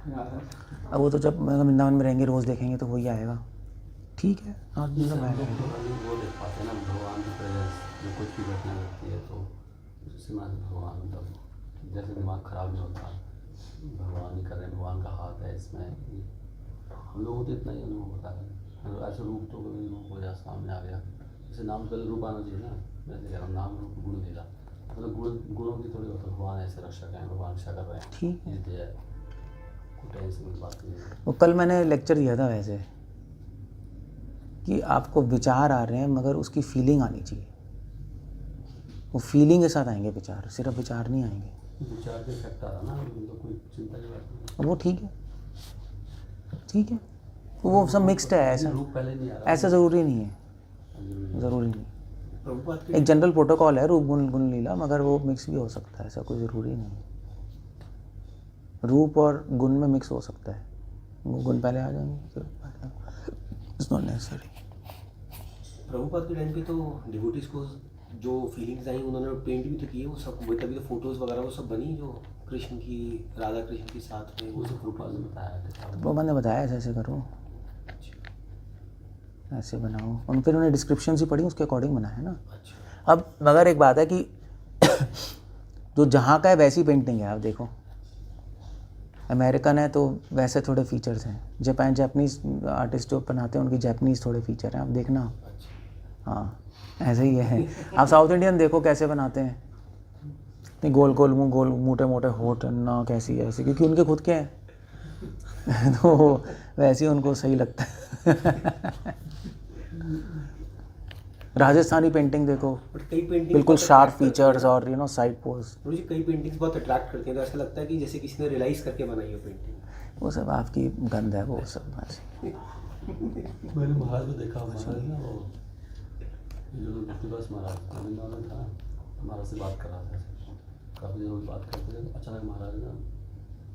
अब वो तो जब वृंदावन में रहेंगे रोज़ देखेंगे तो वही आएगा, ठीक है। हाँ मतलब हम आएगा। लोग तो खाली वो देख पाते हैं ना भगवान की प्रेजेंस, जो कुछ भी घटना घटती है तो उससे मान भगवान, मतलब जैसे दिमाग ख़राब नहीं होता, भगवान ही कर रहे हैं, भगवान का हाथ है इसमें। हम लोगों को तो इतना ही अनुभव होता है, मतलब ऐसे रूप तो कभी रूप हो जाए सामने आ गया, जैसे नाम पहले रूप आना चाहिए ना, वैसे कह रहा हूँ नाम रूप गुण लेगा, मतलब गुणों की थोड़ी होता है, भगवान ऐसे रक्षक हैं, भगवान रक्षा कर रहे हैं, ठीक है। जीत है, कोई टेंशन की बात नहीं है। वो कल मैंने लेक्चर दिया था वैसे कि आपको विचार आ रहे हैं मगर उसकी फीलिंग आनी चाहिए, वो फीलिंग के साथ आएंगे विचार, सिर्फ विचार नहीं आएंगे। विचार के इफेक्ट आ रहा ना, मतलब कोई चिंता की बात नहीं। वो ठीक है, ठीक है, वो सब मिक्स्ड है, ऐसा रूप पहले नहीं आ रहा, ऐसा ज़रूरी नहीं है, ज़रूरी नहीं। प्रभुपाद एक जनरल प्रोटोकॉल है रूप गुण गुण लीला, मगर वो मिक्स भी हो सकता है, ऐसा कोई ज़रूरी नहीं है। रूप और गुण में मिक्स हो सकता है, वो गुण पहले आ जाएंगे फिर इट्स नॉट नेसेसरी। प्रभुपाद के टाइम पे तो डिवोटीज को जो फीलिंग्स आई उन्होंने पेंट भी तो किए, वो सब वो तभी तो फोटोज़ वगैरह वो सब बनी, जो कृष्ण की, राधा कृष्ण के साथ में, वो सब प्रभुपाद ने बताया था। वो मैंने बताया ऐसे ऐसे करो, ऐसे बनाओ, और फिर उन्हें डिस्क्रिप्शन ही पढ़ी, उसके अकॉर्डिंग बनाया ना। अच्छा। अब मगर एक बात है कि जो जहाँ का है वैसी पेंटिंग है, आप देखो अमेरिकन है तो वैसे थोड़े फीचर्स हैं, जापानीज आर्टिस्ट जो बनाते हैं उनकी जापानीज थोड़े फीचर हैं, आप देखना। हाँ ऐसे ही है। आप साउथ इंडियन देखो कैसे बनाते हैं, इतनी गोल गोल मुँह, गोल मोटे मोटे होठ, ना कैसी है ऐसी, क्योंकि उनके खुद के हैं, तो वैसे ही उनको सही लगता है। राजस्थानी पेंटिंग देखो, बट कई पेंटिंग बिल्कुल शार्प फीचर्स और साइड पोज, मुझे कई पेंटिंग्स बहुत अट्रैक्ट करती हैं, तो ऐसा लगता है कि जैसे किसी ने रियलाइज करके बनाई हो पेंटिंग। वो सब आपकी गंद है वो सब बस। मैंने महाराज को देखा, महाराज ना वो जो बस महाराज तमिलनाडु में था, महाराज से बात कर रहा था, काफ़ी दिनों की बात करते थे। अचानक महाराज ना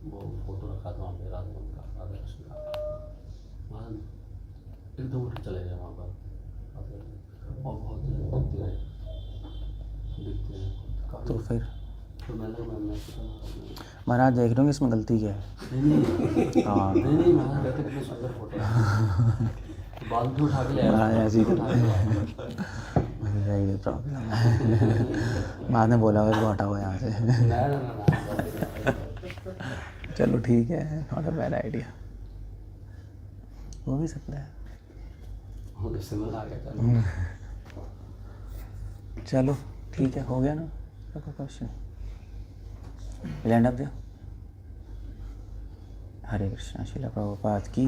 वो फोटो रखा था वहाँ पे राधा कृष्ण का, महाराज एकदम उठ चले गए वहाँ पर और बहुत दिखते हैं काफ़ी। तो फिर तो मैंने सोचा महाराज देख रहे हो इसमें गलती क्या है? नहीं हाँ नहीं महाराज कहते कितने सुंदर फोटो है, बाल भी उठा के ले आया, महाराज ऐसे ही उठा के ले आया। यही प्रॉब्लम है। बाद में बोला इसको हटाओ यहाँ से। ना चलो ठीक है, नॉट अ बैड आइडिया, हो भी सकता है। सिमरन आ गया था। चलो ठीक है, हो गया ना आपका क्वेश्चन, लैंड अप दिया। हरे कृष्णा, श्रील प्रभुपाद की।